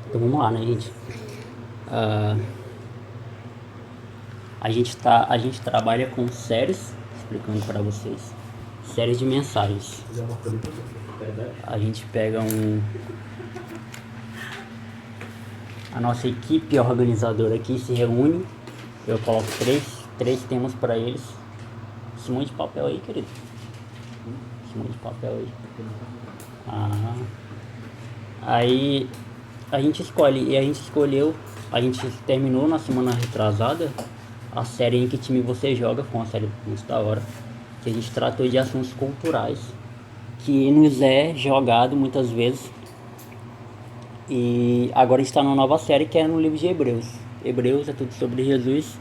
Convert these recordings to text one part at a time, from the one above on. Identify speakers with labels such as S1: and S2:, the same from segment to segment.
S1: Então vamos lá, né, gente? Ah, a gente trabalha com séries, explicando para vocês, séries de mensagens. A gente pega a nossa equipe organizadora aqui se reúne, eu coloco três temas para eles. Esse monte de papel aí, querido. Esse monte de papel aí. Ah, aí a gente escolhe, e a gente escolheu, a gente terminou na semana retrasada a série Em Que Time Você Joga, foi uma série muito da hora, que a gente tratou de assuntos culturais que nos é jogado muitas vezes. E agora a gente está numa nova série que é no livro de Hebreus. Hebreus é tudo sobre Jesus,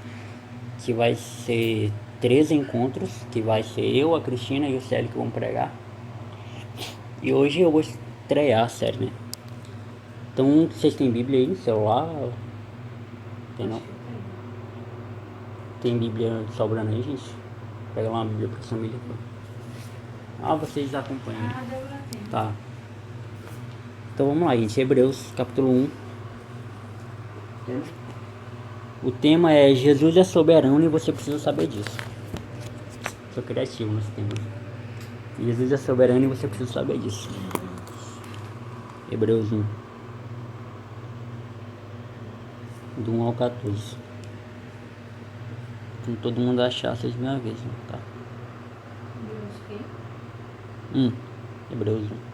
S1: que vai ser 13 encontros, que vai ser eu, a Cristina e o Célio que vão pregar. E hoje eu vou estrear a série, né? Então, vocês têm Bíblia aí no celular? Tem não? Tem Bíblia sobrando aí, gente? Pega uma Bíblia pra família. Ah, vocês acompanham. Ah, Débora tem. Tá. Então vamos lá, gente. Hebreus, capítulo 1. O tema é Jesus é soberano e você precisa saber disso. Sou criativo nesse tema. Jesus é soberano e você precisa saber disso. Hebreus 1. Do 1 ao 14. Então todo mundo achar, vocês me avisam, tá? Hebreus 1.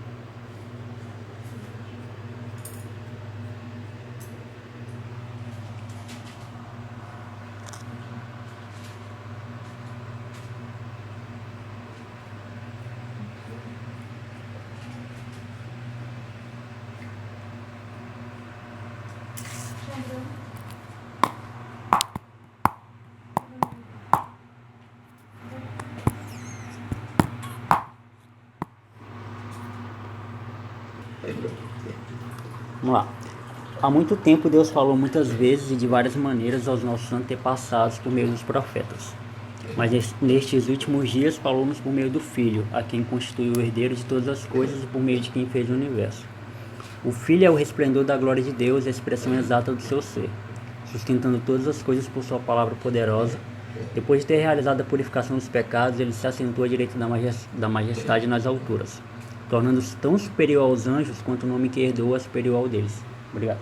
S1: Vamos lá. Há muito tempo Deus falou muitas vezes e de várias maneiras aos nossos antepassados por meio dos profetas. Mas nestes últimos dias falou-nos por meio do Filho, a quem constituiu o herdeiro de todas as coisas e por meio de quem fez o universo. O Filho é o resplendor da glória de Deus e a expressão exata do seu ser, sustentando todas as coisas por sua palavra poderosa. Depois de ter realizado a purificação dos pecados, ele se assentou à direita da majestade nas alturas, tornando-se tão superior aos anjos quanto o nome que herdou é superior ao deles. Obrigado.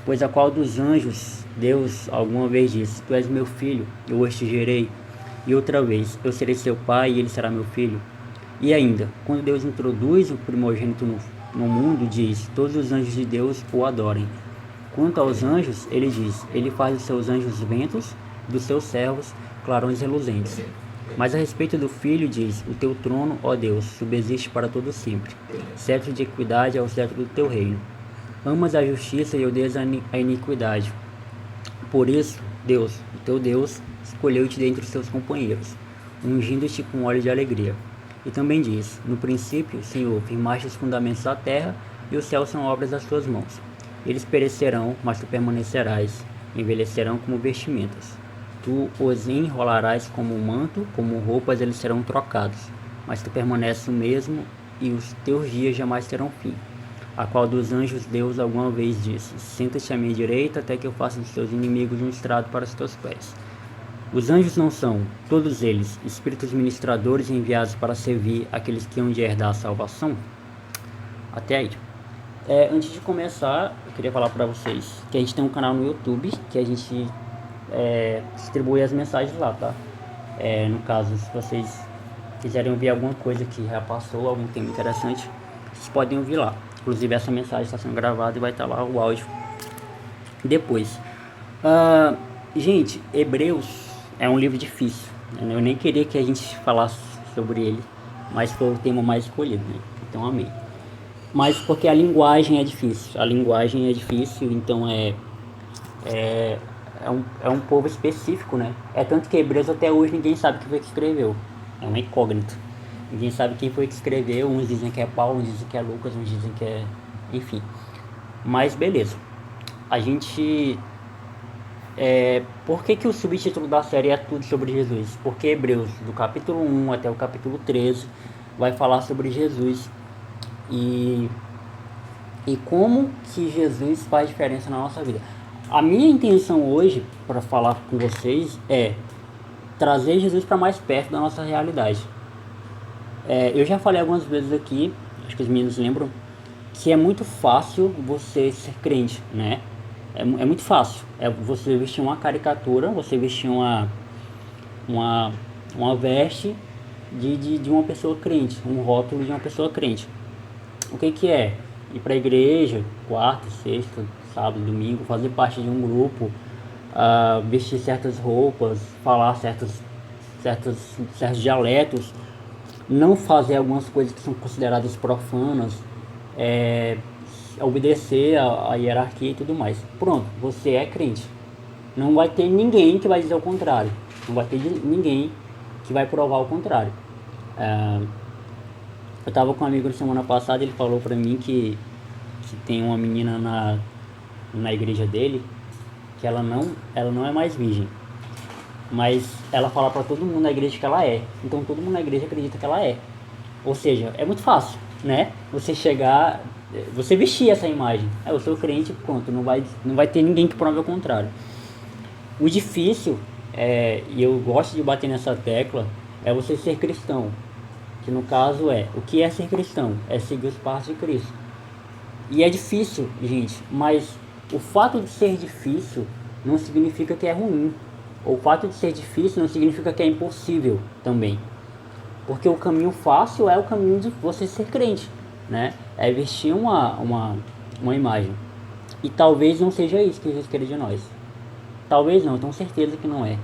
S1: Pois a qual dos anjos Deus alguma vez disse: Tu és meu filho, eu hoje te gerei. E outra vez: Eu serei seu pai e ele será meu filho. E ainda, quando Deus introduz o primogênito no mundo, diz: Todos os anjos de Deus o adorem. Quanto aos anjos, ele diz: Ele faz dos seus anjos ventos, dos seus servos clarões reluzentes. Mas a respeito do Filho diz: O teu trono, ó Deus, subsiste para todo sempre. Cetro de equidade é o cetro do teu reino. Amas a justiça e odeias a iniquidade. Por isso, Deus, o teu Deus, escolheu-te dentre os seus companheiros, ungindo-te com óleo de alegria. E também diz: No princípio, Senhor, firmaste os fundamentos da terra, e os céus são obras das tuas mãos. Eles perecerão, mas tu permanecerás, envelhecerão como vestimentas. Tu os enrolarás como um manto, como roupas eles serão trocados, mas tu permaneces o mesmo, e os teus dias jamais terão fim. A qual dos anjos Deus alguma vez disse: Senta-te à minha direita, até que eu faça dos teus inimigos um estrado para os teus pés. Os anjos não são, todos eles, espíritos ministradores enviados para servir aqueles que hão de herdar a salvação? Até aí. Antes de começar, eu queria falar para vocês que a gente tem um canal no YouTube, que a gente distribui as mensagens lá, tá? No caso, se vocês quiserem ouvir alguma coisa que já passou, algum tema interessante, vocês podem ouvir lá. Inclusive essa mensagem está sendo gravada e vai estar lá o áudio depois. Gente, Hebreus é um livro difícil, né? Eu nem queria que a gente falasse sobre ele, mas foi o tema mais escolhido, né? Então amei. Mas porque a linguagem é difícil, então é um povo específico, né? É tanto que Hebreus até hoje ninguém sabe quem foi que escreveu. É uma incógnita. Ninguém sabe quem foi que escreveu. Uns dizem que é Paulo, uns dizem que é Lucas, uns dizem que é... Enfim. Mas beleza. A gente... Por que o subtítulo da série é tudo sobre Jesus? Porque Hebreus, do capítulo 1 até o capítulo 13, vai falar sobre Jesus. E e como que Jesus faz diferença na nossa vida. A minha intenção hoje, para falar com vocês, é trazer Jesus para mais perto da nossa realidade. Eu já falei algumas vezes aqui, acho que os meninos lembram, que é muito fácil você ser crente, né? É muito fácil. É você vestir uma caricatura, você vestir uma, uma veste de uma pessoa crente, um rótulo de uma pessoa crente. O que que é? Ir para a igreja, quarta, sexta, sábado, domingo, fazer parte de um grupo, vestir certas roupas, falar certos dialetos, não fazer algumas coisas que são consideradas profanas, é, obedecer a hierarquia e tudo mais. Pronto, você é crente. Não vai ter ninguém que vai dizer o contrário. Não vai ter ninguém que vai provar o contrário. Eu tava com um amigo na semana passada, ele falou pra mim que tem uma menina na igreja dele que ela não é mais virgem. Mas ela fala pra todo mundo na igreja que ela é. Então todo mundo na igreja acredita que ela é. Ou seja, é muito fácil, né? Você chegar, você vestir essa imagem. Eu sou crente, pronto, não vai ter ninguém que prove o contrário. O difícil, e eu gosto de bater nessa tecla, é você ser cristão. Que no caso o que é ser cristão? É seguir os passos de Cristo. E é difícil, gente, mas o fato de ser difícil não significa que é ruim. O fato de ser difícil não significa que é impossível também. Porque o caminho fácil é o caminho de você ser crente, né? É vestir uma imagem. E talvez não seja isso que Jesus quer de nós. Talvez não, eu tenho certeza que não é.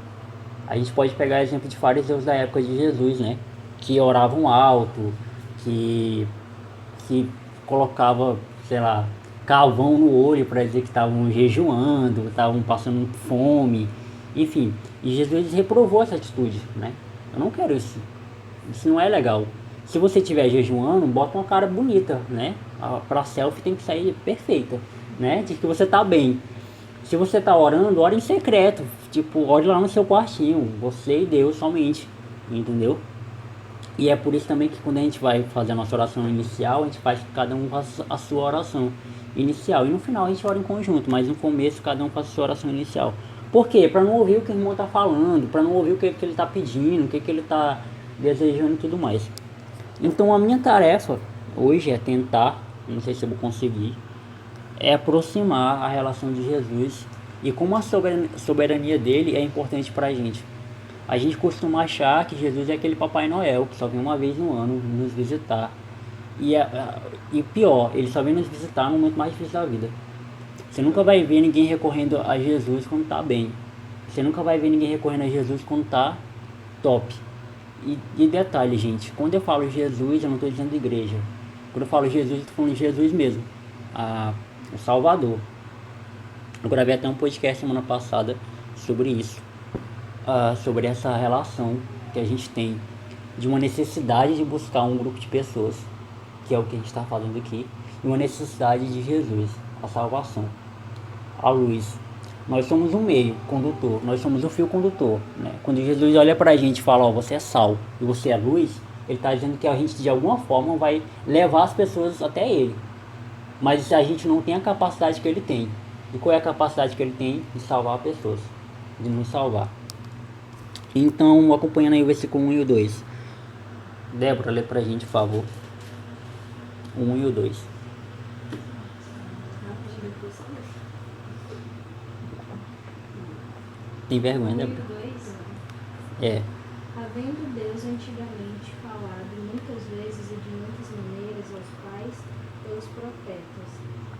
S1: A gente pode pegar exemplo de fariseus da época de Jesus, né? Que oravam alto, que colocava, sei lá, carvão no olho para dizer que estavam jejuando, estavam passando fome, enfim. E Jesus reprovou essa atitude, né? Eu não quero isso. Isso não é legal. Se você estiver jejuando, bota uma cara bonita, né? Pra selfie tem que sair perfeita, né? De que você tá bem. Se você tá orando, ore em secreto. Tipo, ore lá no seu quartinho. Você e Deus somente. Entendeu? E é por isso também que quando a gente vai fazer a nossa oração inicial, a gente faz cada um faz a sua oração inicial. E no final a gente ora em conjunto, mas no começo cada um faz a sua oração inicial. Por quê? Para não ouvir o que o irmão tá falando, para não ouvir o que ele tá pedindo, o que ele tá desejando e tudo mais. Então a minha tarefa hoje é tentar, não sei se eu vou conseguir, é aproximar a relação de Jesus e como a soberania dele é importante pra gente. A gente costuma achar que Jesus é aquele Papai Noel que só vem uma vez no ano nos visitar. E pior, ele só vem nos visitar no momento mais difícil da vida. Você nunca vai ver ninguém recorrendo a Jesus quando tá bem. Você nunca vai ver ninguém recorrendo a Jesus quando tá top. E detalhe, gente, quando eu falo Jesus, eu não estou dizendo igreja. Quando eu falo Jesus, eu estou falando Jesus mesmo. O Salvador. Eu gravei até um podcast semana passada sobre isso. Sobre essa relação que a gente tem de uma necessidade de buscar um grupo de pessoas, que é o que a gente está fazendo aqui, e uma necessidade de Jesus, a salvação, a luz. Nós somos um meio condutor, nós somos o fio condutor, né? Quando Jesus olha pra gente e fala, você é sal e você é luz, ele está dizendo que a gente de alguma forma vai levar as pessoas até ele. Mas a gente não tem a capacidade que ele tem. E qual é a capacidade que ele tem? De salvar pessoas, de nos salvar. Então, acompanhando aí o versículo 1 e o 2. Débora, lê pra gente, por favor. 1 e o 2. Tem vergonha, Débora?
S2: Havendo Deus antigamente falado muitas vezes e de muitas maneiras aos pais pelos profetas,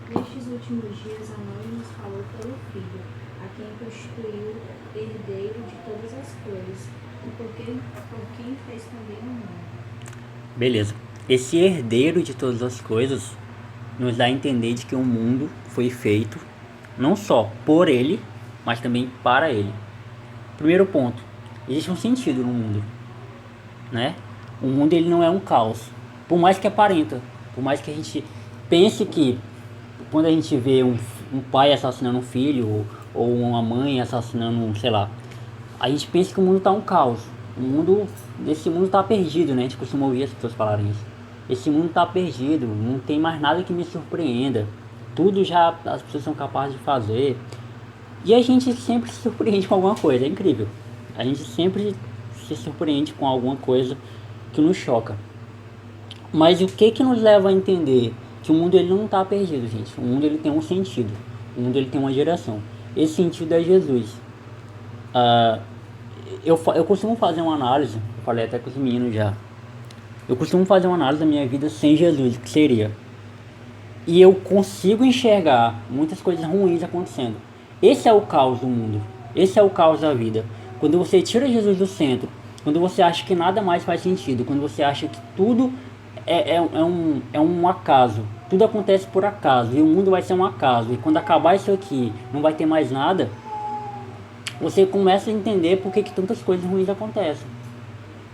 S2: nestes últimos dias a nós nos falou pelo Filho, a quem constituiu herdeiro de todas as coisas, e por quem fez também o mundo.
S1: Beleza. Esse herdeiro de todas as coisas nos dá a entender de que o mundo foi feito não só por ele, mas também para ele. Primeiro ponto, existe um sentido no mundo, né? O mundo ele não é um caos, por mais que aparenta, por mais que a gente pense que quando a gente vê um pai assassinando um filho ou uma mãe assassinando, sei lá, a gente pensa que o mundo tá um caos. Esse mundo tá perdido, né? A gente costuma ouvir as pessoas falarem isso. esse mundo está perdido, não tem mais nada que me surpreenda, tudo já as pessoas são capazes de fazer. E a gente sempre se surpreende com alguma coisa, é incrível. A gente sempre se surpreende com alguma coisa que nos choca. Mas o que nos leva a entender que o mundo ele não está perdido, gente? O mundo ele tem um sentido, o mundo ele tem uma direção. Esse sentido é Jesus. Eu costumo fazer uma análise, eu falei até com os meninos já. Eu costumo fazer uma análise da minha vida sem Jesus, o que seria? E eu consigo enxergar muitas coisas ruins acontecendo. Esse é o caos do mundo. Esse é o caos da vida. Quando você tira Jesus do centro, quando você acha que nada mais faz sentido, quando você acha que tudo é um acaso, tudo acontece por acaso, e o mundo vai ser um acaso, e quando acabar isso aqui, não vai ter mais nada, você começa a entender por que tantas coisas ruins acontecem.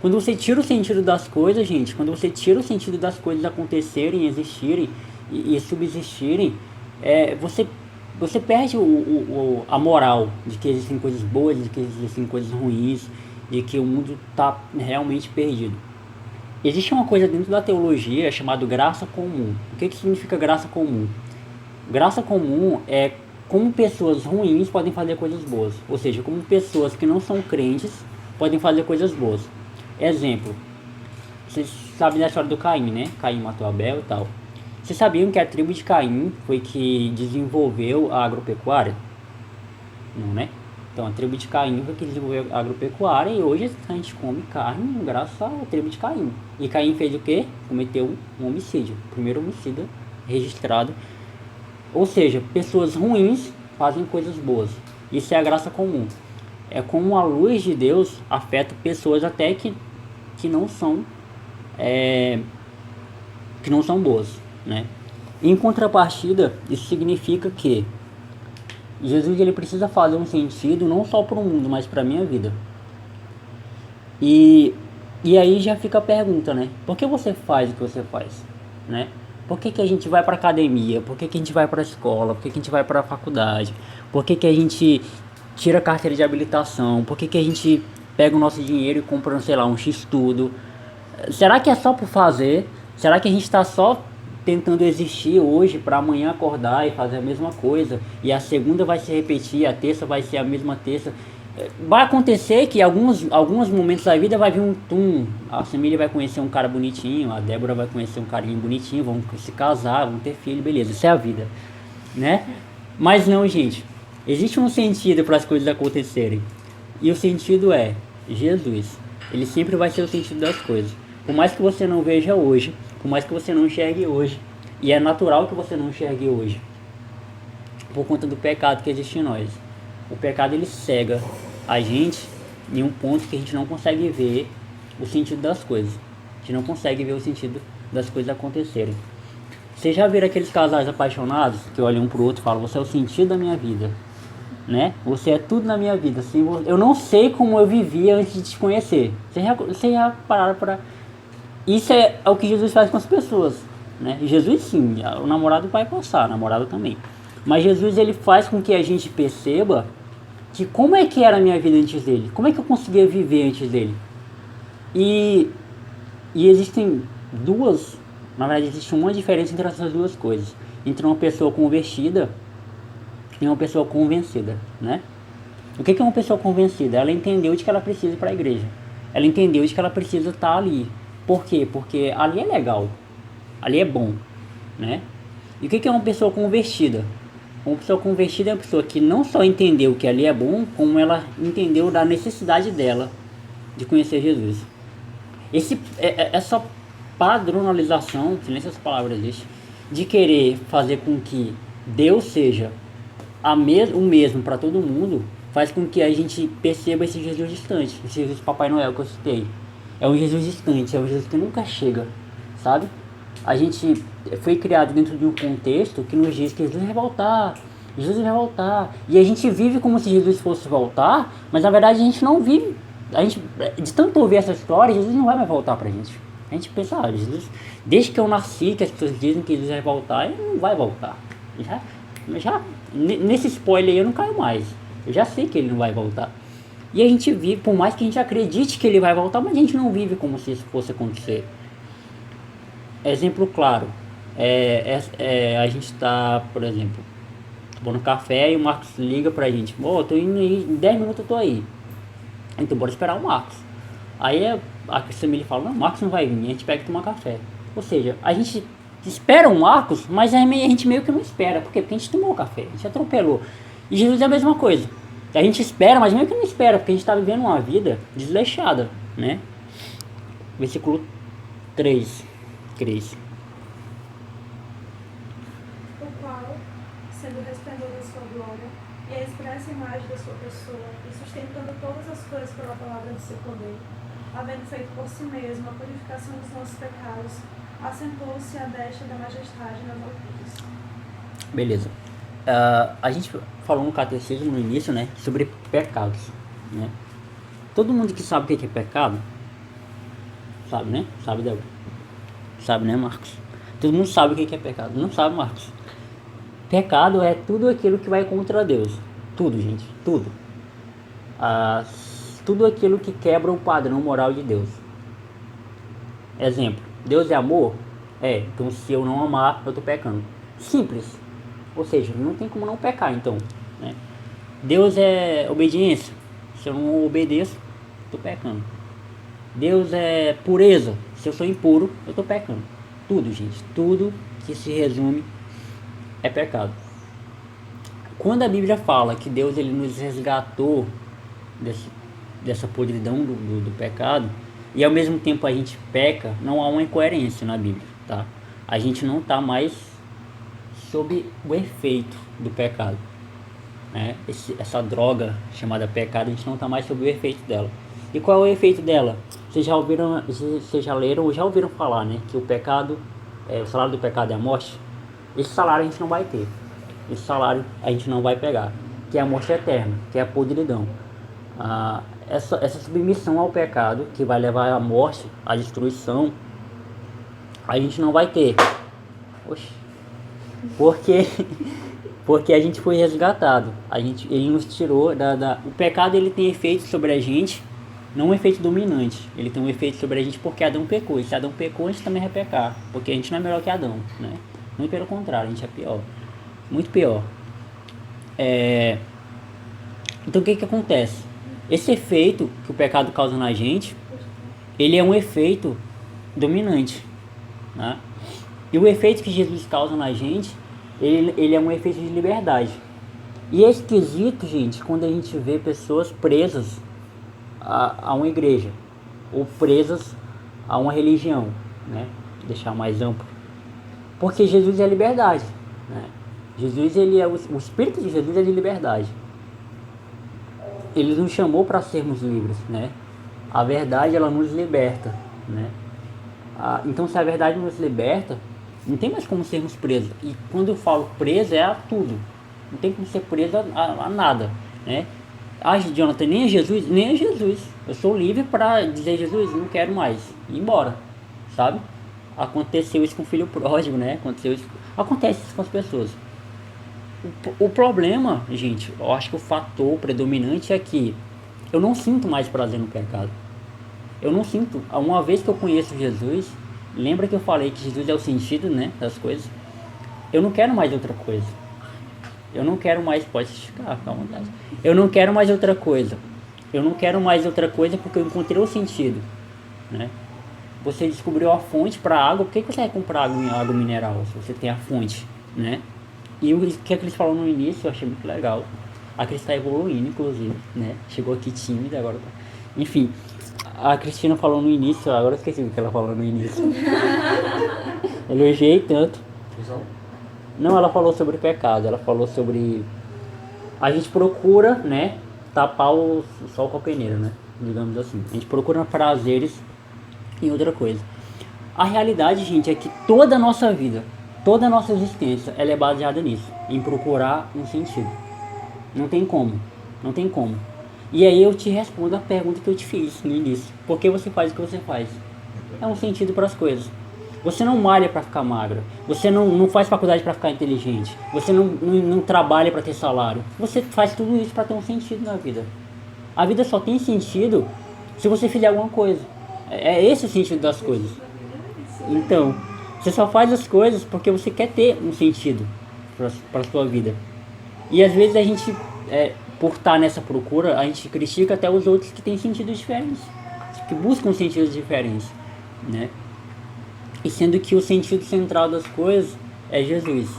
S1: Quando você tira o sentido das coisas, gente, quando você tira o sentido das coisas acontecerem, existirem e subsistirem, você perde a moral de que existem coisas boas, de que existem coisas ruins, de que o mundo está realmente perdido. Existe uma coisa dentro da teologia chamada graça comum. O que significa graça comum? Graça comum é como pessoas ruins podem fazer coisas boas. Ou seja, como pessoas que não são crentes podem fazer coisas boas. Exemplo, vocês sabem da história do Caim, né? Caim matou Abel e tal. Vocês sabiam que a tribo de Caim foi que desenvolveu a agropecuária? Não, né? Então a tribo de Caim foi que desenvolveu a agropecuária e hoje a gente come carne graças à tribo de Caim. E Caim fez o quê? Cometeu um homicídio. O primeiro homicídio registrado. Ou seja, pessoas ruins fazem coisas boas. Isso é a graça comum. É como a luz de Deus afeta pessoas até que não são boas, né? Em contrapartida, isso significa que Jesus ele precisa fazer um sentido não só para o mundo, mas para a minha vida. E aí já fica a pergunta, né? Por que você faz o que você faz, né? Por que a gente vai para academia? Por que a gente vai para a escola? Por que a gente vai para a faculdade? Por que a gente tira a carteira de habilitação? Por que a gente pega o nosso dinheiro e compra, sei lá, um X-tudo? Será que é só por fazer? Será que a gente está só tentando existir hoje para amanhã acordar e fazer a mesma coisa? E a segunda vai se repetir, a terça vai ser a mesma terça. Vai acontecer que alguns momentos da vida vai vir um tum. A Semília vai conhecer um cara bonitinho, a Débora vai conhecer um carinho bonitinho, vão se casar, vão ter filho, beleza, isso é a vida, né? Mas não, gente, existe um sentido para as coisas acontecerem. E o sentido é Jesus. Ele sempre vai ser o sentido das coisas. Por mais que você não veja hoje, por mais que você não enxergue hoje, e é natural que você não enxergue hoje, por conta do pecado que existe em nós. O pecado ele cega a gente em um ponto que a gente não consegue ver o sentido das coisas. A gente não consegue ver o sentido das coisas acontecerem. Vocês já viram aqueles casais apaixonados que olham um pro outro e falam: você é o sentido da minha vida, né? Você é tudo na minha vida. Assim, eu não sei como eu vivia antes de te conhecer. Vocês já pararam para... Isso é o que Jesus faz com as pessoas, né? Jesus sim, o namorado vai passar, a namorada também. Mas Jesus ele faz com que a gente perceba que como é que era a minha vida antes dele, como é que eu conseguia viver antes dele. E existem na verdade existe uma diferença entre essas duas coisas, entre uma pessoa convertida e uma pessoa convencida, né? O que é uma pessoa convencida? Ela entendeu de que ela precisa ir para a igreja, ela entendeu de que ela precisa estar ali. Por quê? Porque ali é legal, ali é bom, né? E o que é uma pessoa convertida? Uma pessoa convertida é uma pessoa que não só entendeu que ali é bom, como ela entendeu da necessidade dela de conhecer Jesus. Essa padronalização, se nem essa palavra existe, de querer fazer com que Deus seja o mesmo para todo mundo, faz com que a gente perceba esse Jesus distante, esse Jesus Papai Noel que eu citei. É um Jesus distante, é um Jesus que nunca chega, sabe? A gente foi criado dentro de um contexto que nos diz que Jesus vai voltar, e a gente vive como se Jesus fosse voltar, mas na verdade a gente não vive. A gente, de tanto ouvir essa história, Jesus não vai mais voltar pra gente. A gente pensa, Jesus, desde que eu nasci, que as pessoas dizem que Jesus vai voltar, ele não vai voltar. Nesse spoiler aí eu não caio mais, eu já sei que ele não vai voltar. E a gente vive, por mais que a gente acredite que ele vai voltar, mas a gente não vive como se isso fosse acontecer. Exemplo claro, a gente está, por exemplo, tomando café e o Marcos liga pra gente, eu tô indo aí, em 10 minutos eu tô aí. Então bora esperar o Marcos. Aí a Cristamile fala, não, o Marcos não vai vir, a gente pega e toma café. Ou seja, a gente espera o Marcos, mas a gente meio que não espera. Por quê? Porque a gente tomou o café, a gente atropelou. E Jesus é a mesma coisa. A gente espera, mas meio que não espera, porque a gente está vivendo uma vida desleixada, né? Versículo 3, Cris.
S3: O qual, sendo o resplendor da sua glória e a expressa imagem da sua pessoa, e sustentando todas as coisas pela palavra do seu poder, havendo feito por si mesmo a purificação dos nossos pecados, assentou-se à destra da majestade nas alturas.
S1: Beleza. A gente falou no catecismo no início, né, sobre pecados, né? Todo mundo que sabe o que é pecado, sabe, né? Sabe, Débora? Sabe, né, Marcos? Todo mundo sabe o que é pecado. Não sabe, Marcos? Pecado é tudo aquilo que vai contra Deus. Tudo, gente. Tudo. Tudo aquilo que quebra o padrão moral de Deus. Exemplo. Deus é amor? Então se eu não amar, eu estou pecando. Simples. Ou seja, não tem como não pecar, então, né? Deus é obediência. Se eu não obedeço, estou pecando. Deus é pureza. Se eu sou impuro, eu estou pecando. Tudo, gente. Tudo que se resume é pecado. Quando a Bíblia fala que Deus ele nos resgatou dessa podridão do pecado, e ao mesmo tempo a gente peca, não há uma incoerência na Bíblia, tá? A gente não está mais sob o efeito do pecado, né? Essa droga chamada pecado, a gente não está mais sob o efeito dela. E qual é o efeito dela? Vocês já leram ou já ouviram falar, né? Que o pecado, o salário do pecado é a morte. Esse salário a gente não vai ter. Esse salário a gente não vai pegar. Que é a morte eterna, que é a podridão. Essa submissão ao pecado, que vai levar à morte, à destruição, a gente não vai ter. Oxi. Porque a gente foi resgatado. Ele nos tirou O pecado ele tem efeito sobre a gente, não um efeito dominante. Ele tem um efeito sobre a gente porque Adão pecou. E se Adão pecou, a gente também vai pecar. Porque a gente não é melhor que Adão, né? Muito pelo contrário, a gente é pior. Muito pior. Então o que acontece? Esse efeito que o pecado causa na gente, ele é um efeito dominante, né? E o efeito que Jesus causa na gente, ele é um efeito de liberdade. E é esquisito, gente, quando a gente vê pessoas presas a uma igreja, ou presas a uma religião, né? Deixar mais amplo. Porque Jesus é liberdade, né? Jesus, o Espírito de Jesus é de liberdade. Ele nos chamou para sermos livres, né? A verdade, ela nos liberta, né? Então, se a verdade nos liberta, não tem mais como sermos presos. E quando eu falo preso, é a tudo. Não tem como ser preso a nada, né? Jonathan, nem a Jesus, nem a Jesus. Eu sou livre para dizer, Jesus, não quero mais, ir embora, sabe? Aconteceu isso com o filho pródigo, né? Acontece isso com as pessoas. O problema, gente, eu acho que o fator predominante é que eu não sinto mais prazer no pecado. Eu não sinto. Uma vez que eu conheço Jesus, lembra que eu falei que Jesus é o sentido, né, das coisas? Eu não quero mais outra coisa. Eu não quero mais, pode esticar, fica à vontade. Eu não quero mais outra coisa. Eu não quero mais outra coisa porque eu encontrei o sentido, né? Você descobriu a fonte para água, por que você vai comprar água mineral se você tem a fonte, né? E o que eles falaram no início eu achei muito legal. A Cris está evoluindo, inclusive, né? Chegou aqui tímida, agora tá. Enfim, a Cristina falou no início, agora eu esqueci o que ela falou no início. Elogiei tanto. Não, ela falou sobre pecado, ela falou sobre... A gente procura, né, tapar o sol com a peneira, né? Digamos assim. A gente procura prazeres em outra coisa. A realidade, gente, é que toda a nossa vida, toda a nossa existência, ela é baseada nisso, em procurar um sentido. Não tem como, não tem como. E aí eu te respondo a pergunta que eu te fiz no início. Por que você faz o que você faz? É um sentido para as coisas. Você não malha para ficar magra. Você não faz faculdade para ficar inteligente. Você não trabalha para ter salário. Você faz tudo isso para ter um sentido na vida. A vida só tem sentido se você fizer alguma coisa. É esse o sentido das coisas. Então, Você só faz as coisas porque você quer ter um sentido para a sua vida. E às vezes a gente, por estar nessa procura, a gente critica até os outros que têm sentidos diferentes, que buscam sentidos diferentes, né? E sendo que o sentido central das coisas é Jesus.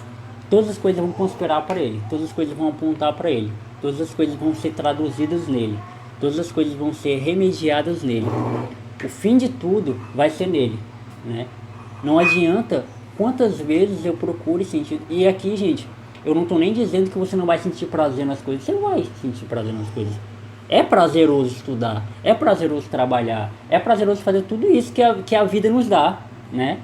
S1: Todas as coisas vão conspirar para Ele, todas as coisas vão apontar para Ele, todas as coisas vão ser traduzidas nele, todas as coisas vão ser remediadas nele. O fim de tudo vai ser nele, né? Não adianta quantas vezes eu procure sentido. E aqui, gente, eu não estou nem dizendo que você não vai sentir prazer nas coisas. Você vai sentir prazer nas coisas. É prazeroso estudar, é prazeroso trabalhar, é prazeroso fazer tudo isso que a vida nos dá, né?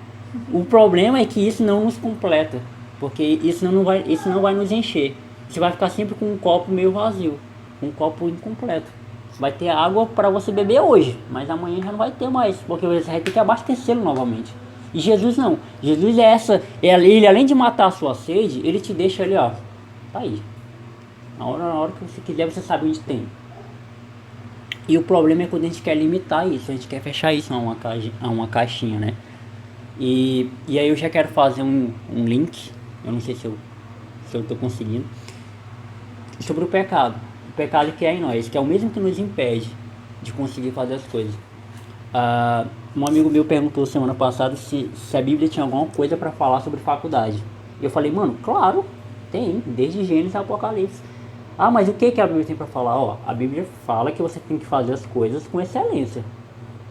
S1: O problema é que isso não nos completa, porque isso não vai nos encher. Você vai ficar sempre com um copo meio vazio, um copo incompleto. Vai ter água para você beber hoje, mas amanhã já não vai ter mais, porque você vai ter que abastecê-lo novamente. E Jesus não. Jesus ele além de matar a sua sede, ele te deixa ali, ó, tá aí. Na hora que você quiser, você sabe onde tem. E o problema é quando a gente quer limitar isso, a gente quer fechar isso a uma caixinha, né? E aí eu já quero fazer um link, eu não sei se eu tô conseguindo, sobre o pecado. O pecado que é em nós, que é o mesmo que nos impede de conseguir fazer as coisas. Um amigo meu perguntou semana passada se a Bíblia tinha alguma coisa para falar sobre faculdade. Eu falei, mano, claro, tem, desde Gênesis a Apocalipse. Mas o que a Bíblia tem para falar? Ó, a Bíblia fala que você tem que fazer as coisas com excelência.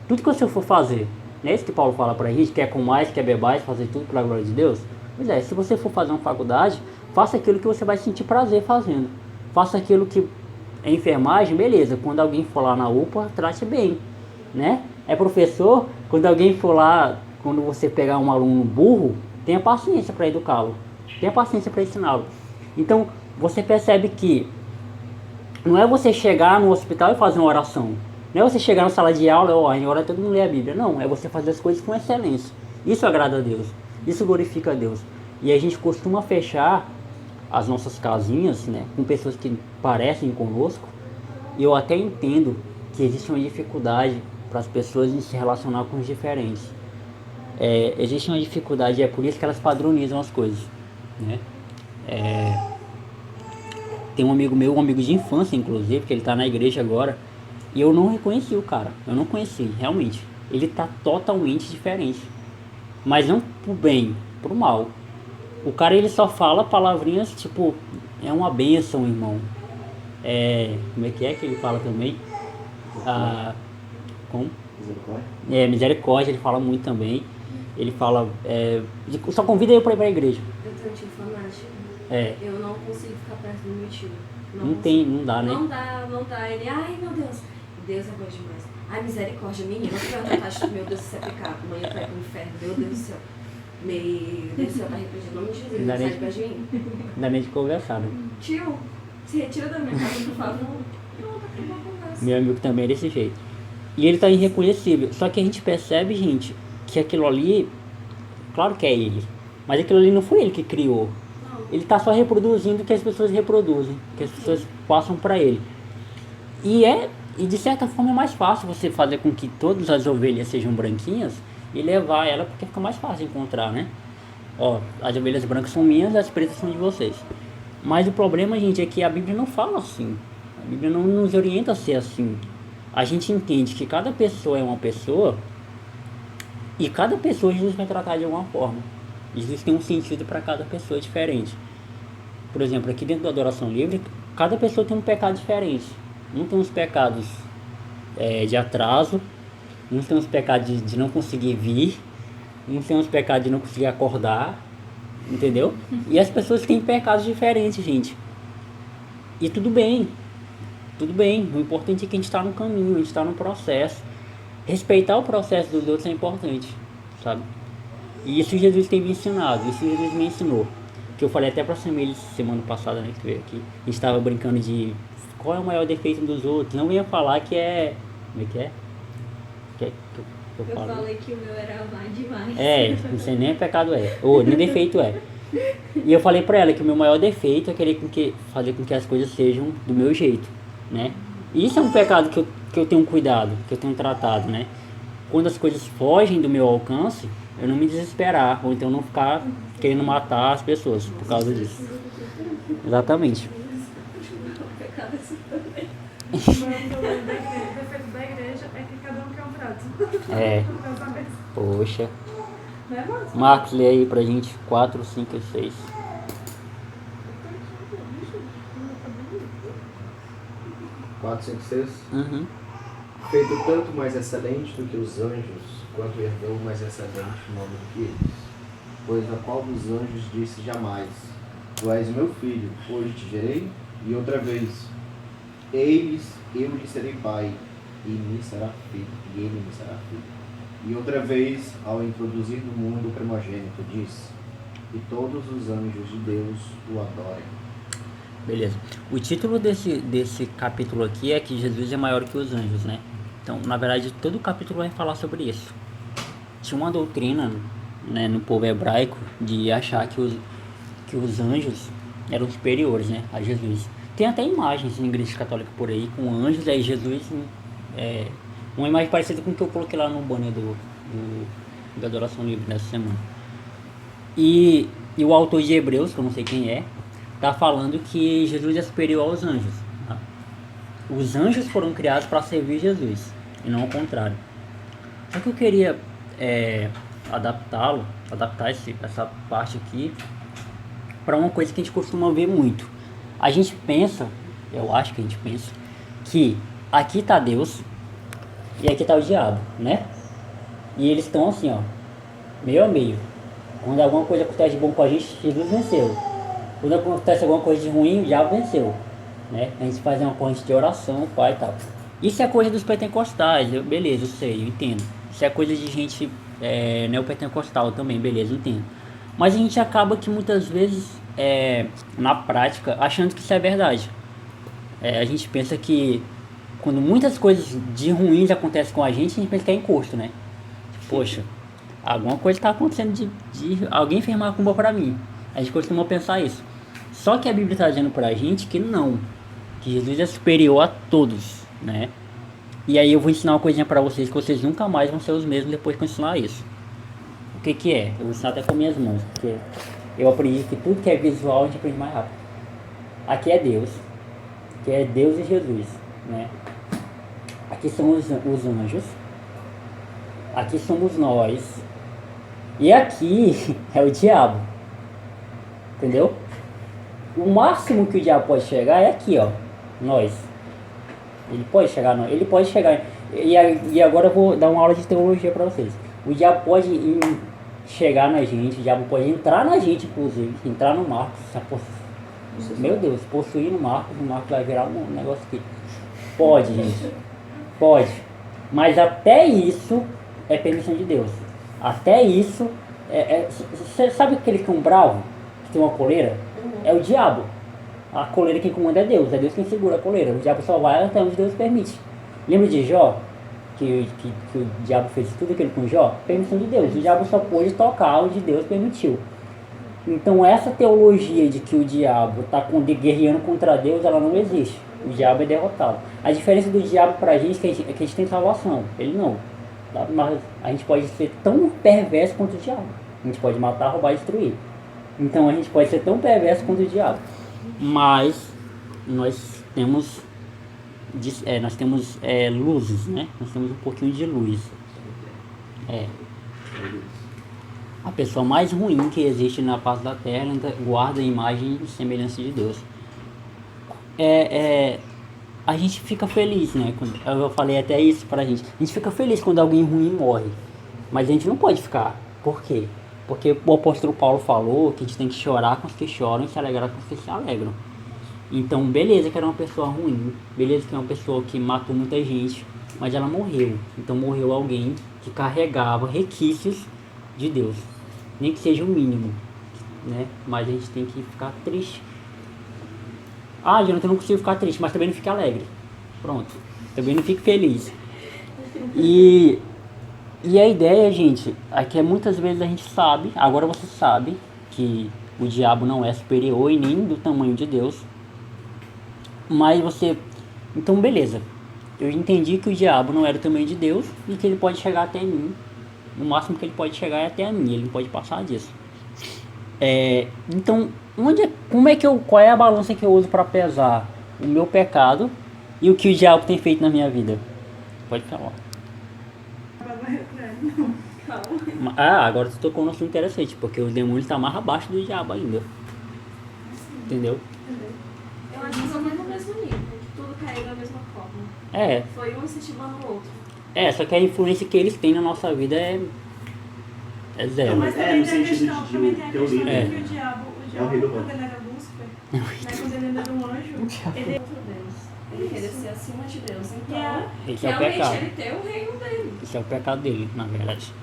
S1: Tudo que você for fazer, não é isso que Paulo fala pra gente, quer comais, quer bebais, fazer tudo pela glória de Deus? Pois é, se você for fazer uma faculdade, faça aquilo que você vai sentir prazer fazendo. Faça aquilo que é enfermagem, beleza, quando alguém for lá na UPA, trate bem, né? É professor, quando alguém for lá, quando você pegar um aluno burro, tenha paciência para educá-lo, tenha paciência para ensiná-lo. Então, você percebe que não é você chegar no hospital e fazer uma oração, não é você chegar na sala de aula e agora todo mundo lê a Bíblia, não, é você fazer as coisas com excelência. Isso agrada a Deus, isso glorifica a Deus. E a gente costuma fechar as nossas casinhas, né, com pessoas que parecem conosco, e eu até entendo que existe uma dificuldade para as pessoas em se relacionar com os diferentes. Existe uma dificuldade, é por isso que elas padronizam as coisas, né? Tem um amigo meu, um amigo de infância inclusive, que ele está na igreja agora, e eu não reconheci o cara, eu não conheci, realmente. Ele está totalmente diferente, mas não pro bem, pro mal. O cara, ele só fala palavrinhas tipo, é uma bênção, irmão. Como é que ele fala também? Como? Misericórdia, ele fala muito também. Ele fala, só convida eu pra ir pra igreja.
S2: Eu tô tipo fanático. Eu não consigo ficar perto do meu tio.
S1: Não dá, né?
S2: Não dá. Ele, ai meu Deus é bom demais. Ai, misericórdia, menina, eu tenho vontade, meu Deus, isso é pecado. Amanhã vai pro inferno, meu Deus do céu. Meu Deus do céu, tá repreendido em nome de Jesus, não sai de perto de mim.
S1: Ainda nem de conversar, né?
S2: Tio, se retira da minha casa, por favor. Pronto, acabou a conversa.
S1: Meu amigo também é desse jeito. E ele tá irreconhecível. Só que a gente percebe, gente, que aquilo ali, claro que é ele, mas aquilo ali não foi ele que criou.
S2: Não.
S1: Ele tá só reproduzindo o que as pessoas reproduzem, que as pessoas passam pra ele. E de certa forma é mais fácil você fazer com que todas as ovelhas sejam branquinhas e levar ela, porque fica mais fácil encontrar, né? Ó, as ovelhas brancas são minhas, as pretas são de vocês. Mas o problema, gente, é que a Bíblia não fala assim. A Bíblia não nos orienta a ser assim. A gente entende que cada pessoa é uma pessoa e cada pessoa Jesus vai tratar de alguma forma. Jesus tem um sentido para cada pessoa diferente. Por exemplo, aqui dentro da Adoração Livre, cada pessoa tem um pecado diferente. Um tem uns pecados de atraso, um tem uns pecados de não conseguir vir, um tem uns pecados de não conseguir acordar, entendeu? E as pessoas têm pecados diferentes, gente. E tudo bem. Tudo bem, o importante é que a gente está no caminho, a gente está no processo. Respeitar o processo dos outros é importante, sabe? E isso Jesus tem me ensinado, isso Jesus me ensinou. Que eu falei até pra Samir semana passada, né, que veio aqui. A gente estava brincando de qual é o maior defeito dos outros. Não ia falar que é... Como é que é?
S2: Eu falei que o meu era amar demais.
S1: Não sei nem pecado ou nem defeito é. E eu falei pra ela que o meu maior defeito é querer fazer com que as coisas sejam do meu jeito, né? E isso é um pecado que eu tenho cuidado, que eu tenho tratado, né? Quando as coisas fogem do meu alcance, eu não me desesperar, ou então não ficar querendo matar as pessoas por causa disso. Exatamente.
S3: O defeito da igreja é que cada um quer um prato.
S1: É,
S3: Meus
S1: poxa.
S3: Não é, Marcos?
S1: Marcos, lê aí pra gente 4, 5 e 6.
S4: 4, 5, 6.
S1: Uhum.
S4: Feito tanto mais excelente do que os anjos, quanto herdou mais excelente nome do que eles. Pois a qual dos anjos disse jamais: Tu és meu filho, hoje te gerei? E outra vez: Eis, eu lhe serei pai, e me será filho, e ele me será filho. E outra vez, ao introduzir no mundo o primogênito, diz: E todos os anjos de Deus o adorem.
S1: Beleza. O título desse capítulo aqui é que Jesus é maior que os anjos, né? Então, na verdade, todo o capítulo vai falar sobre isso. Tinha uma doutrina, né, no povo hebraico de achar que os anjos eram superiores, né, a Jesus. Tem até imagens na igreja católica por aí com anjos, aí Jesus, uma imagem parecida com o que eu coloquei lá no banner da Adoração Livre dessa semana. E o autor de Hebreus, que eu não sei quem é, tá falando que Jesus é superior aos anjos. Tá? Os anjos foram criados para servir Jesus, e não ao contrário. Só que eu queria adaptar essa parte aqui para uma coisa que a gente costuma ver muito. A gente pensa, eu acho que a gente pensa, que aqui tá Deus e aqui tá o diabo, né? E eles estão assim, ó, meio a meio. Quando alguma coisa acontece de bom com a gente, Jesus venceu. Quando acontece alguma coisa de ruim, o diabo venceu, né? A gente faz uma corrente de oração, pai e tal. Isso é coisa dos pentecostais, beleza, eu sei, eu entendo. Isso é coisa de gente neopentecostal também, beleza, eu entendo. Mas a gente acaba que muitas vezes, na prática, achando que isso é verdade. A gente pensa que quando muitas coisas de ruins acontecem com a gente pensa que é encosto, né? Poxa, alguma coisa está acontecendo de alguém fez macumba pra mim. A gente costuma pensar isso. Só que a Bíblia está dizendo pra gente que não. Que Jesus é superior a todos, né? E aí eu vou ensinar uma coisinha pra vocês que vocês nunca mais vão ser os mesmos depois que eu ensinar isso. O que que é? Eu vou ensinar até com minhas mãos, porque eu aprendi que tudo que é visual a gente aprende mais rápido. Aqui é Deus. Aqui é Deus e Jesus, né? Aqui são os anjos. Aqui somos nós. E aqui é o diabo. Entendeu? O máximo que o diabo pode chegar é aqui, ó. Nós. Ele pode chegar, não. Ele pode chegar. E agora eu vou dar uma aula de teologia pra vocês. O diabo pode chegar na gente, o diabo pode entrar na gente, inclusive. Entrar no Marcos. Meu Deus, possuir no Marcos, o Marcos vai virar um negócio aqui. Pode, gente. Pode. Mas até isso é permissão de Deus. Até isso você sabe aquele cão bravo que tem uma coleira? É o diabo. A coleira quem comanda é Deus quem segura a coleira. O diabo só vai até onde Deus permite. Lembra de Jó? Que o diabo fez tudo aquilo com Jó? Permissão de Deus. O diabo só pôde tocar onde Deus permitiu. Então essa teologia de que o diabo está guerreando contra Deus, ela não existe. O diabo é derrotado. A diferença do diabo pra gente é que a gente tem salvação. Ele não. Mas a gente pode ser tão perverso quanto o diabo. A gente pode matar, roubar e destruir. Então a gente pode ser tão perverso quanto o diabo. Mas nós temos luzes, né? Nós temos um pouquinho de luz. A pessoa mais ruim que existe na face da terra guarda a imagem e semelhança de Deus. A gente fica feliz, né? Eu falei até isso pra gente. A gente fica feliz quando alguém ruim morre. Mas a gente não pode ficar. Por quê? Porque o apóstolo Paulo falou que a gente tem que chorar com os que choram e se alegrar com os que se alegram. Então, beleza que era uma pessoa ruim. Beleza que é uma pessoa que matou muita gente. Mas ela morreu. Então morreu alguém que carregava requisitos de Deus. Nem que seja o mínimo, né? Mas a gente tem que ficar triste. Jonathan, eu não consigo ficar triste, mas também não fique alegre. Pronto. Também não fique feliz. E a ideia, gente, é que muitas vezes a gente sabe, agora você sabe, que o diabo não é superior e nem do tamanho de Deus. Mas você... Então, beleza. Eu entendi que o diabo não era do tamanho de Deus e que ele pode chegar até mim No máximo que ele pode chegar é até a mim, ele não pode passar disso. Então, qual é a balança que eu uso para pesar o meu pecado e o que o diabo tem feito na minha vida? Pode falar.
S3: Calma.
S1: Agora você tocou num assunto interessante, porque o demônio está mais abaixo do diabo ainda. Entendeu?
S3: Eu acho que somos no mesmo nível, que tudo caiu da mesma forma.
S1: É,
S3: Foi um incentivando o outro.
S1: só que a influência que eles têm na nossa vida é zero.
S3: Mas
S4: no
S3: também tem a
S4: sentido
S3: questão,
S4: de
S3: também tem a
S4: ter o
S3: questão
S4: líder.
S3: de que o diabo
S4: rei do
S3: quando ele era Lúcifer, né, quando ele era um anjo, ele
S2: Outro Deus. Ele queria ser acima de Deus. Então,
S1: Esse é o
S2: realmente
S1: pecado.
S2: ele tem o reino dele.
S1: Esse é o pecado dele, na verdade.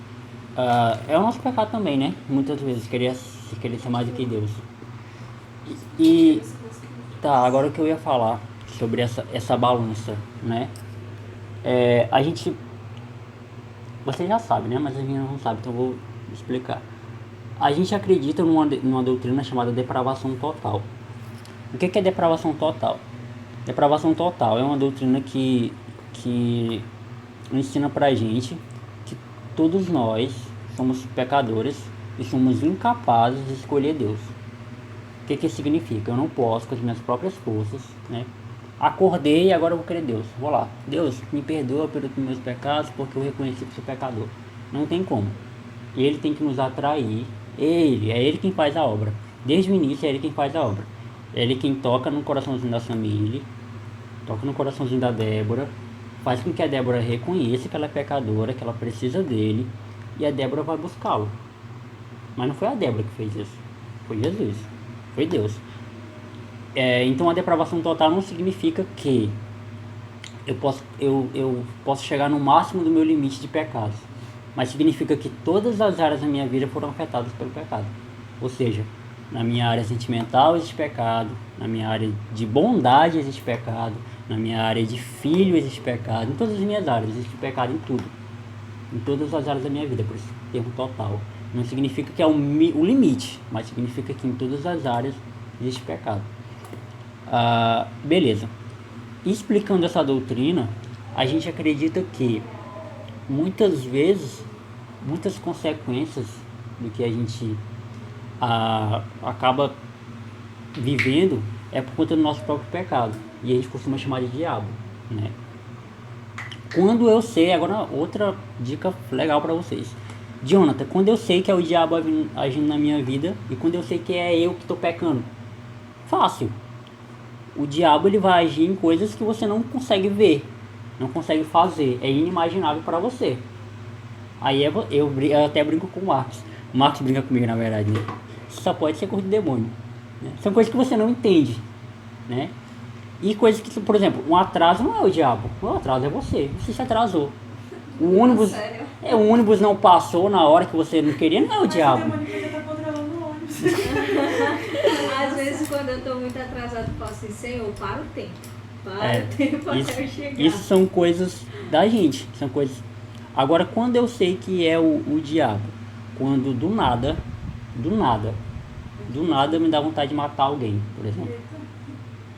S1: É o nosso pecado também, né? Muitas vezes querer ser mais do que Deus. Tá, agora o que eu ia falar sobre essa balança, né? A gente... Você já sabe, né? Mas a gente não sabe, então eu vou explicar. A gente acredita numa doutrina chamada depravação total. O que é depravação total? Depravação total é uma doutrina que ensina pra gente que todos nós somos pecadores e somos incapazes de escolher Deus. O que significa? Eu não posso, com as minhas próprias forças, né? Acordei e agora eu vou querer Deus. Vou lá. Deus, me perdoa pelos meus pecados porque eu reconheci que sou pecador. Não tem como. Ele tem que nos atrair. É ele quem faz a obra. Desde o início é ele quem faz a obra. É ele quem toca no coraçãozinho da Samile, toca no coraçãozinho da Débora, faz com que a Débora reconheça que ela é pecadora, que ela precisa dele, e a Débora vai buscá-lo. Mas não foi a Débora que fez isso. Foi Jesus. Foi Deus. Então a depravação total não significa que eu posso chegar no máximo do meu limite de pecados, mas significa que todas as áreas da minha vida foram afetadas pelo pecado. Ou seja, na minha área sentimental existe pecado, na minha área de bondade existe pecado, na minha área de filho existe pecado, em todas as minhas áreas existe pecado, em tudo, em todas as áreas da minha vida, por isso termo total. Não significa que é o limite, mas significa que em todas as áreas existe pecado. Beleza. Explicando essa doutrina, a gente acredita que muitas vezes, muitas consequências do que a gente acaba vivendo é por conta do nosso próprio pecado. E a gente costuma chamar de diabo, né? Quando eu sei, agora outra dica legal para vocês. Jonathan, quando eu sei que é o diabo agindo na minha vida e quando eu sei que é eu que estou pecando, fácil. O diabo ele vai agir em coisas que você não consegue ver, não consegue fazer, é inimaginável para você. Aí eu até brinco com o Marcos. O Marcos brinca comigo, na verdade, né? Só pode ser coisa de demônio, né? São coisas que você não entende, né? E coisas que, por exemplo, um atraso não é o diabo, o atraso é você se atrasou. O ônibus não passou na hora que você não queria, não é o diabo.
S3: O demônio podia estar controlando o ônibus.
S2: Às vezes, quando eu estou muito atrasado, eu falo assim, Senhor, para o tempo. Para o tempo até eu chegar.
S1: Isso são coisas da gente, são coisas... Agora, quando eu sei que é o diabo, quando do nada me dá vontade de matar alguém, por exemplo.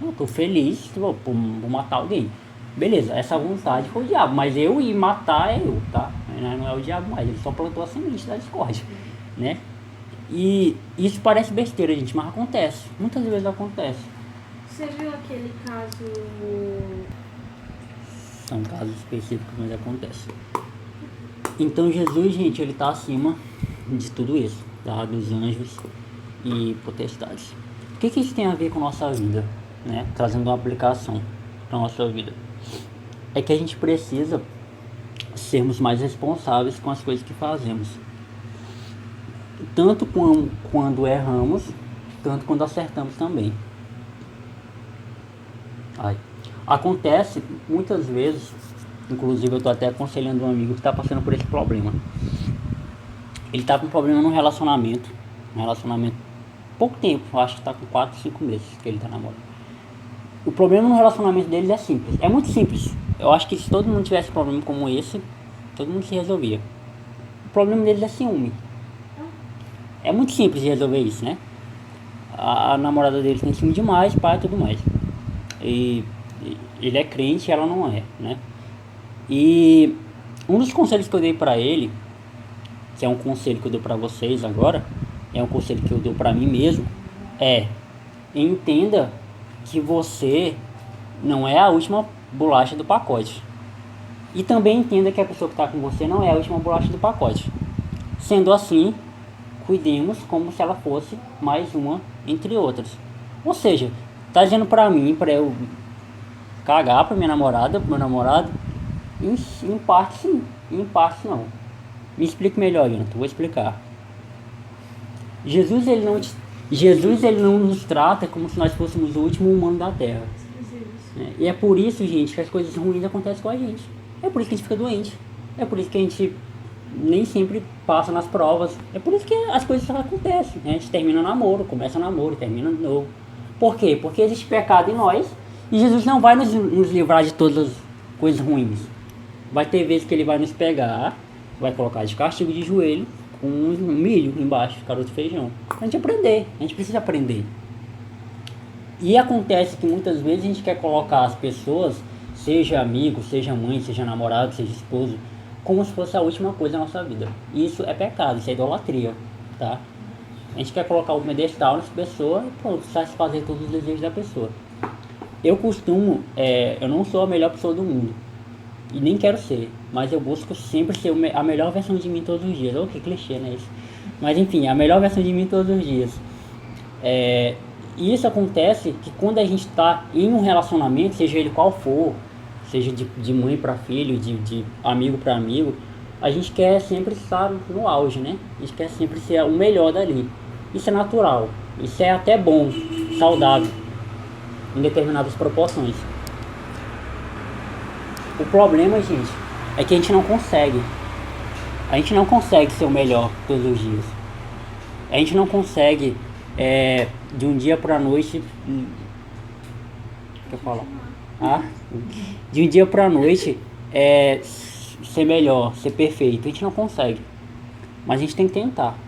S1: Eu tô feliz, vou matar alguém. Beleza, essa vontade foi o diabo, mas eu ir matar é eu, tá? Não é o diabo mais, ele só plantou a semente da discórdia, né? E isso parece besteira, gente, mas acontece, muitas vezes acontece.
S2: Você viu aquele caso...
S1: São casos específicos, mas acontece. Então Jesus, gente, ele tá acima de tudo isso, tá? Dos anjos e potestades. O que isso tem a ver com a nossa vida, né? Trazendo uma aplicação para nossa vida. É que a gente precisa sermos mais responsáveis com as coisas que fazemos. Tanto quando erramos, tanto quando acertamos também. Acontece muitas vezes, inclusive eu estou até aconselhando um amigo que está passando por esse problema. Ele está com um problema no relacionamento. Pouco tempo, eu acho que está com 4, 5 meses que ele está namorando. O problema no relacionamento deles é simples, é muito simples. Eu acho que se todo mundo tivesse um problema como esse, todo mundo se resolvia. O problema deles é ciúme. É muito simples de resolver isso, né? A namorada dele tem ciúme demais, pai e tudo mais. E ele é crente e ela não é, né? E um dos conselhos que eu dei pra ele que é um conselho que eu dou para vocês agora, é um conselho que eu dou para mim mesmo, entenda que você não é a última bolacha do pacote. E também entenda que a pessoa que está com você não é a última bolacha do pacote. Sendo assim, cuidemos como se ela fosse mais uma entre outras. Ou seja, tá dizendo pra mim, pra eu cagar pra minha namorada, pro meu namorado? Em parte sim, em parte não. Me explique melhor, Jonathan, vou explicar. Jesus ele não nos trata como se nós fôssemos o último humano da Terra. E é por isso, gente, que as coisas ruins acontecem com a gente. É por isso que a gente fica doente. É por isso que a gente nem sempre passa nas provas. É por isso que as coisas acontecem. A gente termina namoro, começa namoro, termina de novo. Por quê? Porque existe pecado em nós e Jesus não vai nos livrar de todas as coisas ruins. Vai ter vezes que ele vai nos pegar, vai colocar de castigo de joelho com um milho embaixo, caroço de feijão. A gente aprender, a gente precisa aprender. E acontece que muitas vezes a gente quer colocar as pessoas, seja amigo, seja mãe, seja namorado, seja esposo, como se fosse a última coisa da nossa vida. Isso é pecado, isso é idolatria, tá? A gente quer colocar o pedestal nessa pessoa e pronto, satisfazer todos os desejos da pessoa. Eu eu não sou a melhor pessoa do mundo, e nem quero ser, mas eu busco sempre ser a melhor versão de mim todos os dias. Oh, que clichê, né isso? Mas enfim, a melhor versão de mim todos os dias. E isso acontece que quando a gente está em um relacionamento, seja ele qual for, seja de mãe para filho, de amigo para amigo, a gente quer sempre estar no auge, né? A gente quer sempre ser o melhor dali. Isso é natural, isso é até bom, saudável, em determinadas proporções. O problema, gente, é que a gente não consegue. A gente não consegue ser o melhor todos os dias. A gente não consegue, de um dia para a noite... Quer falar? De um dia para a noite, ser melhor, ser perfeito. A gente não consegue. Mas a gente tem que tentar,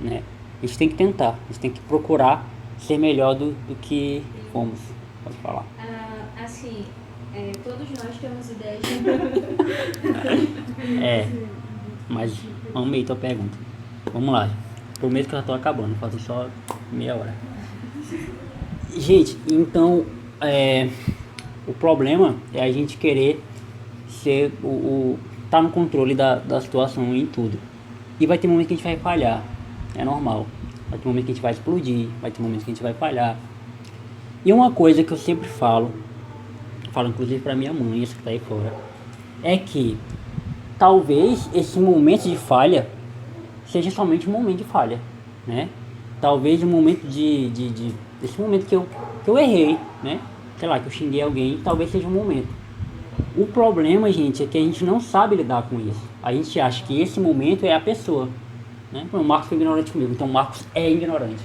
S1: né? A gente tem que tentar. A gente tem que procurar ser melhor do que fomos. Pode falar.
S2: Assim, todos nós temos ideias.
S1: Mas amei tua pergunta. Vamos lá. Prometo que eu já tô acabando. Falta só meia hora. Gente, então... o problema é a gente querer ser tá no controle da situação em tudo. E vai ter momento que a gente vai falhar. É normal. Vai ter momento que a gente vai explodir. Vai ter momento que a gente vai falhar. E uma coisa que eu sempre falo inclusive pra minha mãe, essa que tá aí fora, é que talvez esse momento de falha seja somente um momento de falha, né? Talvez um momento esse momento que eu errei, né? Sei lá, que eu xinguei alguém, talvez seja um momento. O problema, gente, é que a gente não sabe lidar com isso. A gente acha que esse momento é a pessoa, né? O Marcos foi ignorante comigo, então o Marcos é ignorante.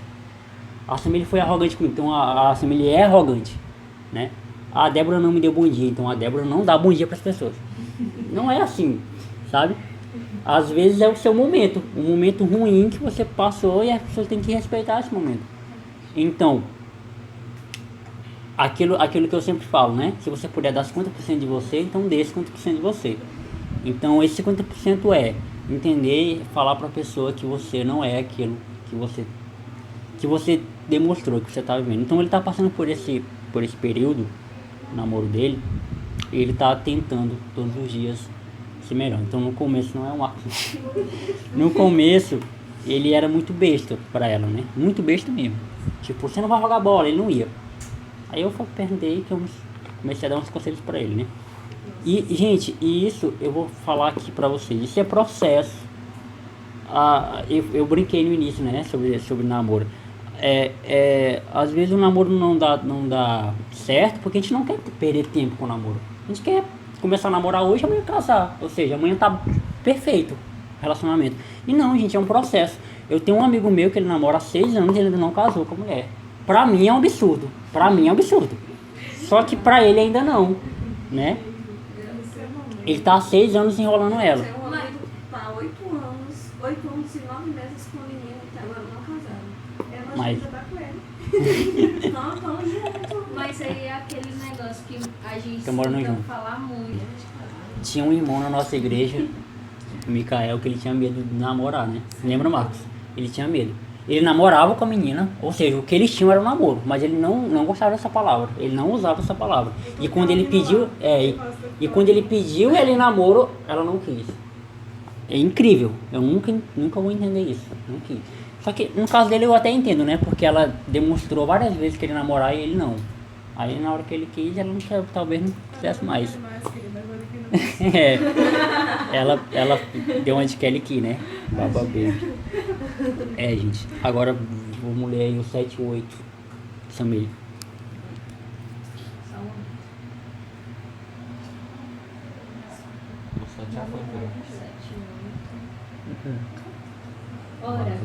S1: A Samile foi arrogante comigo, então a Samile é arrogante, né? A Débora não me deu bom dia, então a Débora não dá bom dia para as pessoas. Não é assim, sabe? Às vezes é o seu momento, um momento ruim que você passou e as pessoas têm que respeitar esse momento. Então, aquilo que eu sempre falo, né? Se você puder dar 50% de você, então dê 50% de você. Então esse 50% é entender e falar para a pessoa que você não é aquilo que você demonstrou que você está vivendo. Então ele está passando por esse período, o namoro dele, e ele está tentando todos os dias ser melhor. Então no começo não é um arco. No começo ele era muito besta para ela, né? Muito besta mesmo. Tipo, você não vai jogar bola, ele não ia. Aí eu perguntei que eu comecei a dar uns conselhos pra ele, né? E, gente, isso eu vou falar aqui pra vocês. Isso é processo. Eu brinquei no início, né? Sobre namoro. Às vezes o namoro não dá certo porque a gente não quer perder tempo com o namoro. A gente quer começar a namorar hoje e amanhã casar. Ou seja, amanhã tá perfeito o relacionamento. E não, gente, é um processo. Eu tenho um amigo meu que ele namora há 6 anos e ele ainda não casou com a mulher. Pra mim é um absurdo. Só que pra ele ainda não, né? Ele tá há 6 anos enrolando ela.
S3: Seu marido tá 8 anos e 9 meses com o menino e até agora não casaram.
S1: Mas...
S3: já tá com ele. Não, tamo junto.
S2: Mas aí é aquele negócio que a gente
S1: Tô morando
S2: tenta
S1: junto.
S2: falar muito.
S1: Tinha um irmão na nossa igreja O Micael, que ele tinha medo de namorar, né? Lembra, Marcos? Ele tinha medo. Ele namorava com a menina, ou seja, o que eles tinham era um namoro, mas ele não gostava dessa palavra, ele não usava essa palavra. E quando ele pediu, e quando ele pediu ela em namoro, ela não quis. É incrível, eu nunca vou entender isso, não quis. Só que no caso dele eu até entendo, né? Porque ela demonstrou várias vezes que ele namorar e ele não. Aí na hora que ele quis, ela não quer, talvez não quisesse mais. É, ela deu uma de Kelly aqui, né? Bababeiro. É, gente. Agora vamos ler aí o 7 e 8. Samir.
S2: Ora,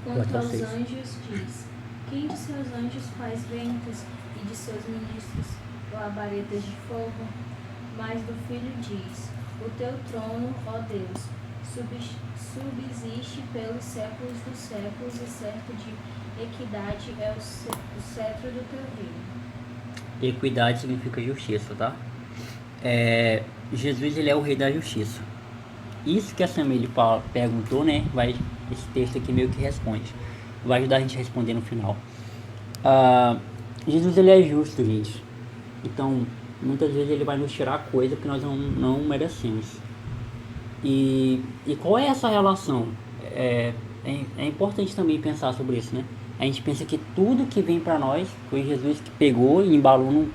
S2: quanto aos anjos diz: quem de seus anjos faz ventos e de seus ministros labaredas de fogo? Mas do Filho diz: o teu trono, ó Deus, subsiste pelos séculos dos séculos, e certo de equidade é o cetro do teu reino.
S1: Equidade significa justiça, tá? Jesus, ele é o rei da justiça. Isso que a Samir perguntou, né? Esse texto aqui meio que responde. Vai ajudar a gente a responder no final. Jesus, ele é justo, gente. Então, muitas vezes ele vai nos tirar coisa que nós não merecemos. E qual é essa relação? É importante também pensar sobre isso, né? A gente pensa que tudo que vem para nós foi Jesus que pegou e embalou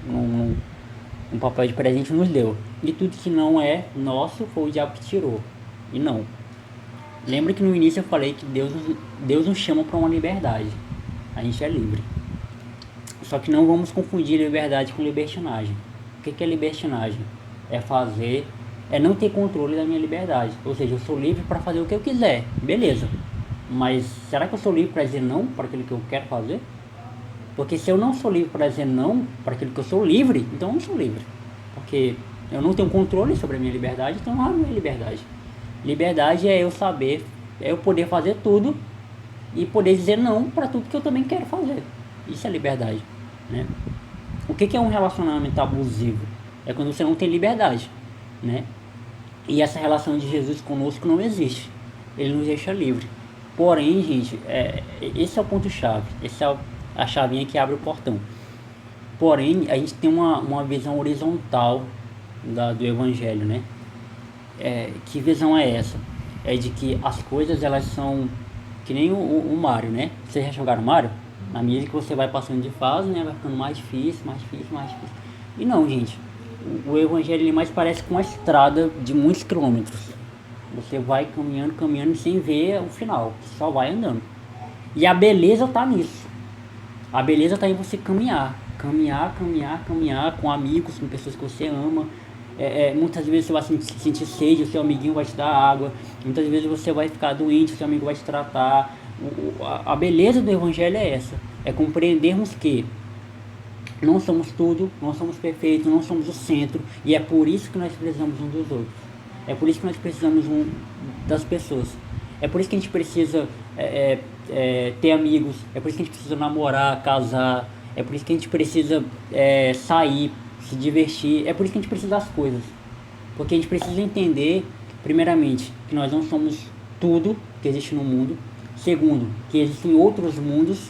S1: num papel de presente e nos deu. E tudo que não é nosso foi o diabo que tirou. E não. Lembra que no início eu falei que Deus nos chama para uma liberdade. A gente é livre. Só que não vamos confundir liberdade com libertinagem. O que é libertinagem? É não ter controle da minha liberdade. Ou seja, eu sou livre para fazer o que eu quiser. Beleza. Mas será que eu sou livre para dizer não para aquilo que eu quero fazer? Porque se eu não sou livre para dizer não para aquilo que eu sou livre, então eu não sou livre. Porque eu não tenho controle sobre a minha liberdade, então não é a minha liberdade. Liberdade é eu saber, é eu poder fazer tudo e poder dizer não para tudo que eu também quero fazer. Isso é liberdade, né? O que é um relacionamento abusivo? É quando você não tem liberdade, né? E essa relação de Jesus conosco não existe. Ele nos deixa livre. Porém, gente, esse é o ponto-chave. Esse é a chavinha que abre o portão. Porém, a gente tem uma visão horizontal do Evangelho, né? Que visão é essa? É de que as coisas, elas são que nem o Mario, né? Vocês já jogaram Mario? Na medida que você vai passando de fase, né? Vai ficando mais difícil, mais difícil, mais difícil. E não, gente. O Evangelho, ele mais parece com uma estrada de muitos quilômetros. Você vai caminhando sem ver o final. Você só vai andando. E a beleza está nisso. A beleza está em você caminhar com amigos, com pessoas que você ama. Muitas vezes você vai sentir sede, o seu amiguinho vai te dar água. Muitas vezes você vai ficar doente, o seu amigo vai te tratar. A beleza do Evangelho é essa. É compreendermos que não somos tudo, não somos perfeitos, não somos o centro. E é por isso que nós precisamos uns dos outros. É por isso que nós precisamos das pessoas. É por isso que a gente precisa ter amigos. É por isso que a gente precisa namorar, casar. É por isso que a gente precisa sair, se divertir. É por isso que a gente precisa das coisas. Porque a gente precisa entender, primeiramente, que nós não somos tudo que existe no mundo. Segundo, que existem outros mundos,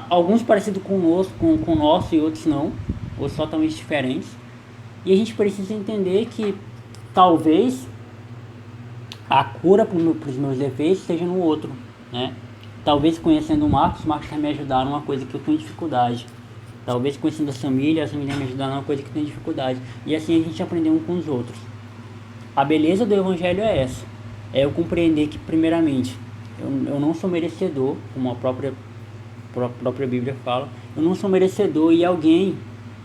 S1: alguns parecidos com o nosso e outros não, ou totalmente diferentes. E a gente precisa entender que talvez a cura para os meus defeitos seja no outro, né? Talvez conhecendo o Marcos vai me ajudar numa coisa que eu tenho dificuldade. Talvez conhecendo a família vai me ajudar numa coisa que eu tenho dificuldade. E assim a gente aprender um com os outros. A beleza do Evangelho é essa. É eu compreender que, primeiramente, eu não sou merecedor, como a própria Bíblia fala. Eu não sou merecedor e alguém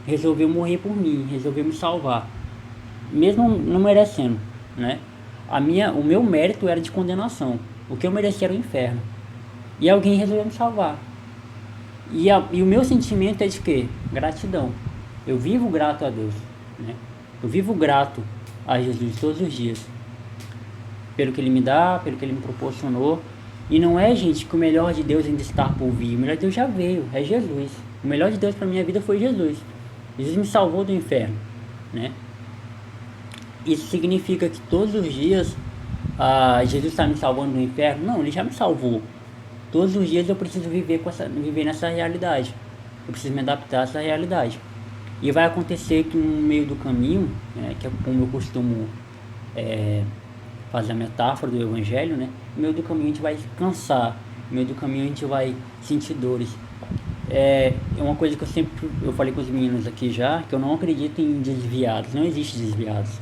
S1: resolveu morrer por mim, resolveu me salvar. Mesmo não merecendo, né? O meu mérito era de condenação. O que eu merecia era o inferno. E alguém resolveu me salvar. E o meu sentimento é de quê? Gratidão. Eu vivo grato a Deus, né? Eu vivo grato a Jesus todos os dias. Pelo que Ele me dá, pelo que Ele me proporcionou. E não é, gente, que o melhor de Deus ainda está por vir. O melhor de Deus já veio, é Jesus. O melhor de Deus para minha vida foi Jesus. Jesus me salvou do inferno, né? Isso significa que todos os dias Jesus está me salvando do inferno? Não, ele já me salvou. Todos os dias eu preciso viver nessa realidade. Eu preciso me adaptar a essa realidade. E vai acontecer que no meio do caminho, que é como eu costumo fazer a metáfora do evangelho, né? No meio do caminho a gente vai cansar, no meio do caminho a gente vai sentir dores. É uma coisa que eu falei com os meninos aqui já, que eu não acredito em desviados, não existe desviados,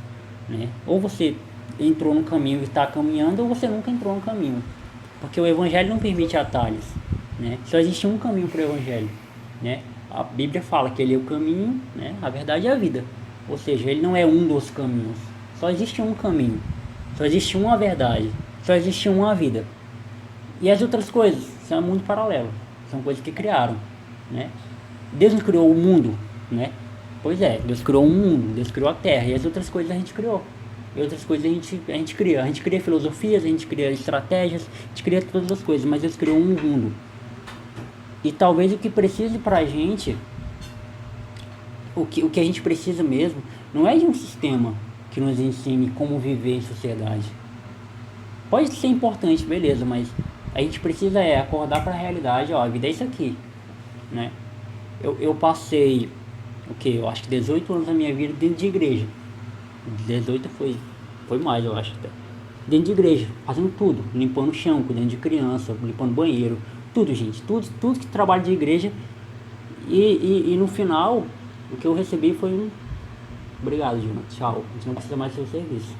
S1: né? Ou você entrou no caminho e está caminhando, ou você nunca entrou no caminho, porque o evangelho não permite atalhos, né? Só existe um caminho para o evangelho, né? A Bíblia fala que ele é o caminho, né? A verdade é a vida, ou seja, ele não é um dos caminhos, só existe um caminho, só existe uma verdade, só existe uma vida. E as outras coisas são muito paralelas, são coisas que criaram, né? Deus não criou o mundo, né? Pois é, Deus criou um mundo, Deus criou a terra, e as outras coisas a gente criou. E outras coisas a gente cria. A gente cria filosofias, a gente cria estratégias, a gente cria todas as coisas, mas Deus criou um mundo. E talvez o que precise pra gente, o que a gente precisa mesmo, não é de um sistema que nos ensine como viver em sociedade. Pode ser importante, beleza, mas a gente precisa acordar para a realidade, ó, a vida é isso aqui, né? Eu passei, eu acho que 18 anos da minha vida dentro de igreja. 18 foi mais, eu acho até. Dentro de igreja, fazendo tudo, limpando o chão, cuidando de criança, limpando banheiro, tudo, gente, tudo que trabalho de igreja. E no final, o que eu recebi foi um obrigado, Jonathan, tchau, a gente não precisa mais do seu serviço.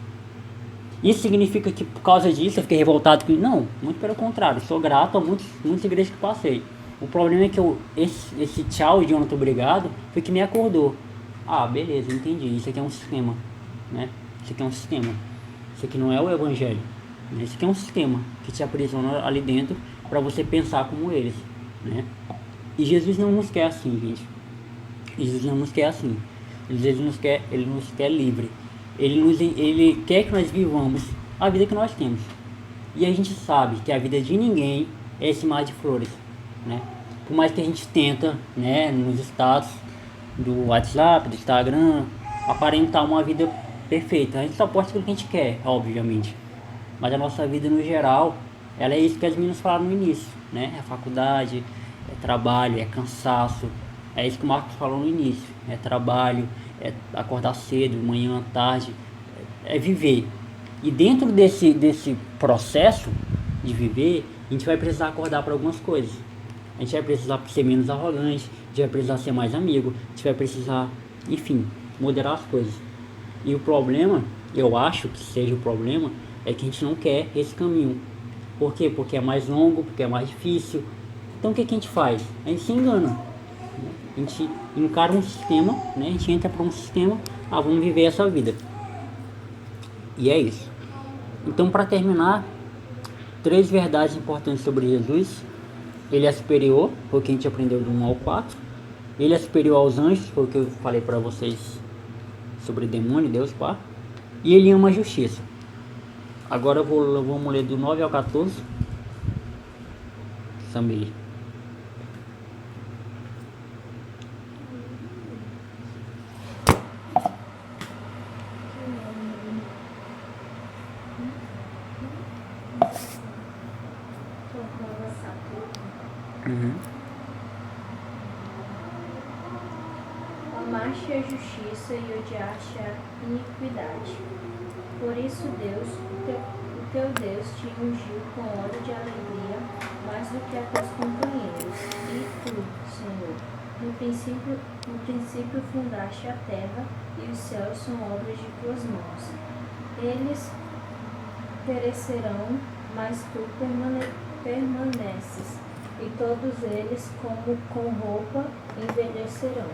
S1: Isso significa que por causa disso eu fiquei revoltado com... Não, muito pelo contrário, sou grato a muitas igrejas que passei. O problema é que esse tchau, Jonathan, obrigado, foi que me acordou. Ah, beleza, entendi, isso aqui é um sistema, né? Isso aqui é um sistema. Isso aqui não é o evangelho, né? Isso aqui é um sistema que te aprisiona ali dentro para você pensar como eles, né? E Jesus não nos quer assim, gente. Jesus não nos quer assim. Ele nos quer livre. Ele quer que nós vivamos a vida que nós temos. E a gente sabe que a vida de ninguém é esse mar de flores, né? Por mais que a gente tenta, né, nos status do WhatsApp, do Instagram, aparentar uma vida perfeita. A gente só posta aquilo que a gente quer, obviamente. Mas a nossa vida no geral, ela é isso que as meninas falaram no início, né? É faculdade, é trabalho, é cansaço. É isso que o Marcos falou no início. É trabalho, é acordar cedo, manhã, tarde, é viver. E dentro desse processo de viver, a gente vai precisar acordar para algumas coisas. A gente vai precisar ser menos arrogante, a gente vai precisar ser mais amigo, a gente vai precisar, enfim, moderar as coisas. E o problema, eu acho que seja o problema, é que a gente não quer esse caminho. Por quê? Porque é mais longo, porque é mais difícil. Então o que a gente faz? A gente se engana. A gente encara um sistema, né? A gente entra para um sistema, vamos viver essa vida. E é isso. Então, para terminar, 3 verdades importantes sobre Jesus. Ele é superior, foi o que a gente aprendeu do 1 ao 4. Ele é superior aos anjos, foi o que eu falei para vocês sobre demônio, Deus, pá. E ele ama a justiça. Agora vamos ler do 9 ao 14. Samir.
S2: Amaste a justiça e odiaste a iniquidade. Por isso Deus, o teu Deus, te ungiu com óleo de alegria mais do que a teus companheiros. E tu, Senhor, no princípio fundaste a terra, e os céus são obras de tuas mãos. Eles perecerão, mas tu permaneces, e todos eles, como com roupa, envelhecerão.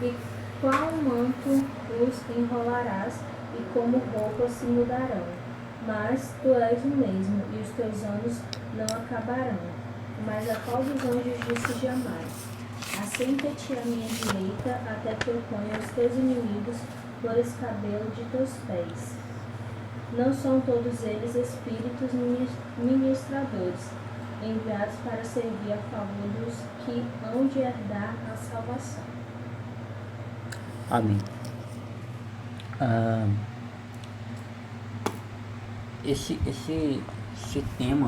S2: E qual manto os enrolarás, e como roupas se mudarão. Mas tu és o mesmo, e os teus anos não acabarão. Mas a qual dos anjos disse jamais: assenta-te à minha direita, até que eu ponha os teus inimigos por escabelo de teus pés. Não são todos eles espíritos ministradores, enviados para servir a favor dos que hão de herdar a salvação.
S1: Amém. Esse tema,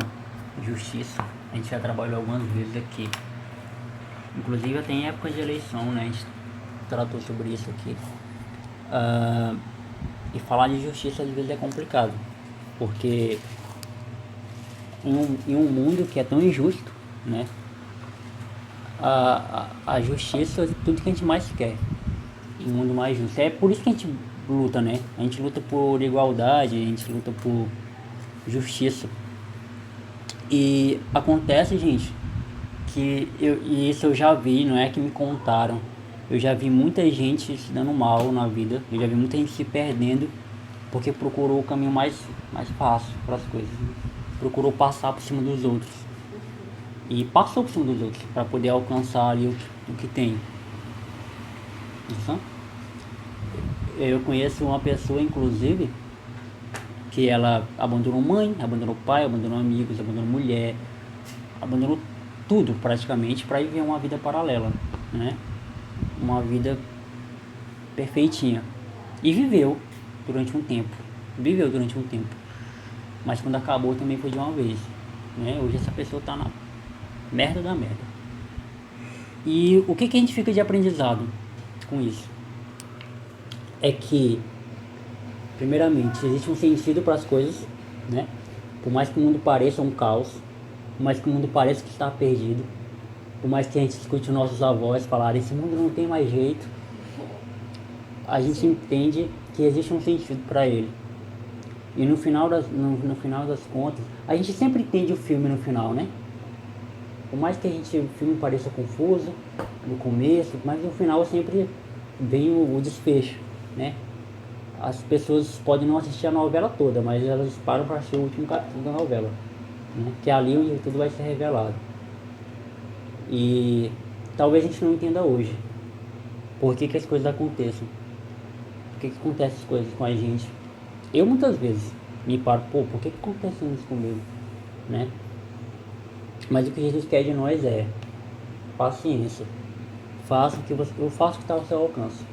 S1: justiça, a gente já trabalhou algumas vezes aqui. Inclusive até em época de eleição, né? A gente tratou sobre isso aqui. E falar de justiça às vezes é complicado, porque em um mundo que é tão injusto, né? A justiça é tudo que a gente mais quer. Um mundo mais justo. É por isso que a gente luta, né? A gente luta por igualdade, a gente luta por justiça. E acontece, gente, e isso eu já vi, não é que me contaram. Eu já vi muita gente se dando mal na vida. Eu já vi muita gente se perdendo porque procurou o caminho mais fácil para as coisas. Procurou passar por cima dos outros. E passou por cima dos outros para poder alcançar ali o que tem. Isso? Eu conheço uma pessoa, inclusive, que ela abandonou mãe, abandonou pai, abandonou amigos, abandonou mulher, abandonou tudo praticamente para viver uma vida paralela, né? Uma vida perfeitinha. E viveu durante um tempo. Mas quando acabou também foi de uma vez, né? Hoje essa pessoa tá na merda da merda. E o que a gente fica de aprendizado com isso? É que, primeiramente, existe um sentido para as coisas, né? Por mais que o mundo pareça um caos, por mais que o mundo pareça que está perdido, por mais que a gente escute nossos avós falarem esse mundo não tem mais jeito, a gente entende que existe um sentido para ele. E no final das contas, a gente sempre entende o filme no final, né? Por mais que o filme pareça confuso no começo, mas no final sempre vem o desfecho, né? As pessoas podem não assistir a novela toda, mas elas param para assistir o último capítulo da novela, né? Que é ali onde tudo vai ser revelado. E talvez a gente não entenda hoje por que as coisas acontecem, por que acontecem as coisas com a gente. Eu muitas vezes me paro, por que acontece isso comigo, né? Mas o que Jesus quer de nós é paciência. Eu faço o que está ao seu alcance.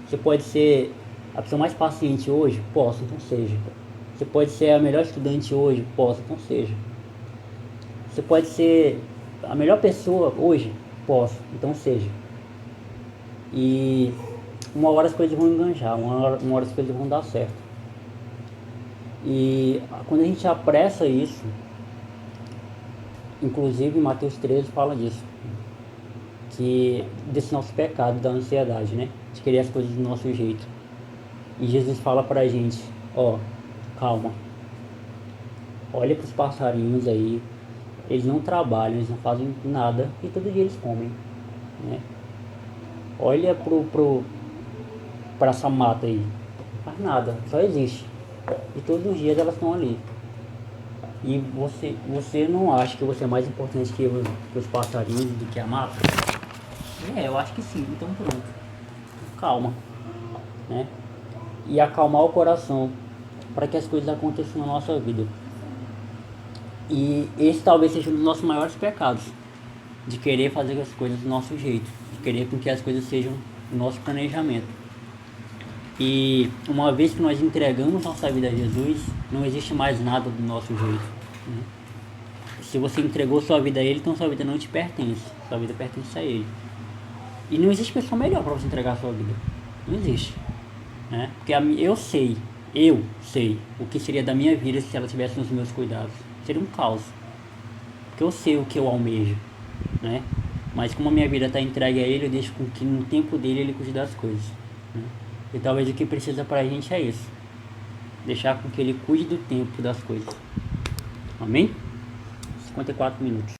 S1: Você pode ser a pessoa mais paciente hoje? Posso, então seja. Você pode ser a melhor estudante hoje? Posso, então seja. Você pode ser a melhor pessoa hoje? Posso, então seja. E uma hora as coisas vão enganjar, uma hora as coisas vão dar certo. E quando a gente apressa isso, inclusive Mateus 13 fala disso, que desse nosso pecado, da ansiedade, né? De querer as coisas do nosso jeito. E Jesus fala pra gente, calma. Olha pros passarinhos aí, eles não trabalham, eles não fazem nada e todo dia eles comem, né? Olha pra essa mata aí, não faz nada, só existe. E todos os dias elas estão ali. E você não acha que você é mais importante que os passarinhos do que a mata? Eu acho que sim, então pronto. Calma, né? E acalmar o coração para que as coisas aconteçam na nossa vida. E esse talvez seja um dos nossos maiores pecados, de querer fazer as coisas do nosso jeito, de querer com que as coisas sejam o nosso planejamento. E uma vez que nós entregamos nossa vida a Jesus, não existe mais nada do nosso jeito, né? Se você entregou sua vida a Ele, então sua vida não te pertence, sua vida pertence a Ele. E não existe pessoa melhor para você entregar a sua vida, não existe, né? Porque eu sei o que seria da minha vida se ela estivesse nos meus cuidados. Seria um caos, porque eu sei o que eu almejo, né? Mas como a minha vida está entregue a Ele, eu deixo com que no tempo dele Ele cuide das coisas, né? E talvez o que precisa pra gente é isso, deixar com que Ele cuide do tempo das coisas. Amém? 54 minutos.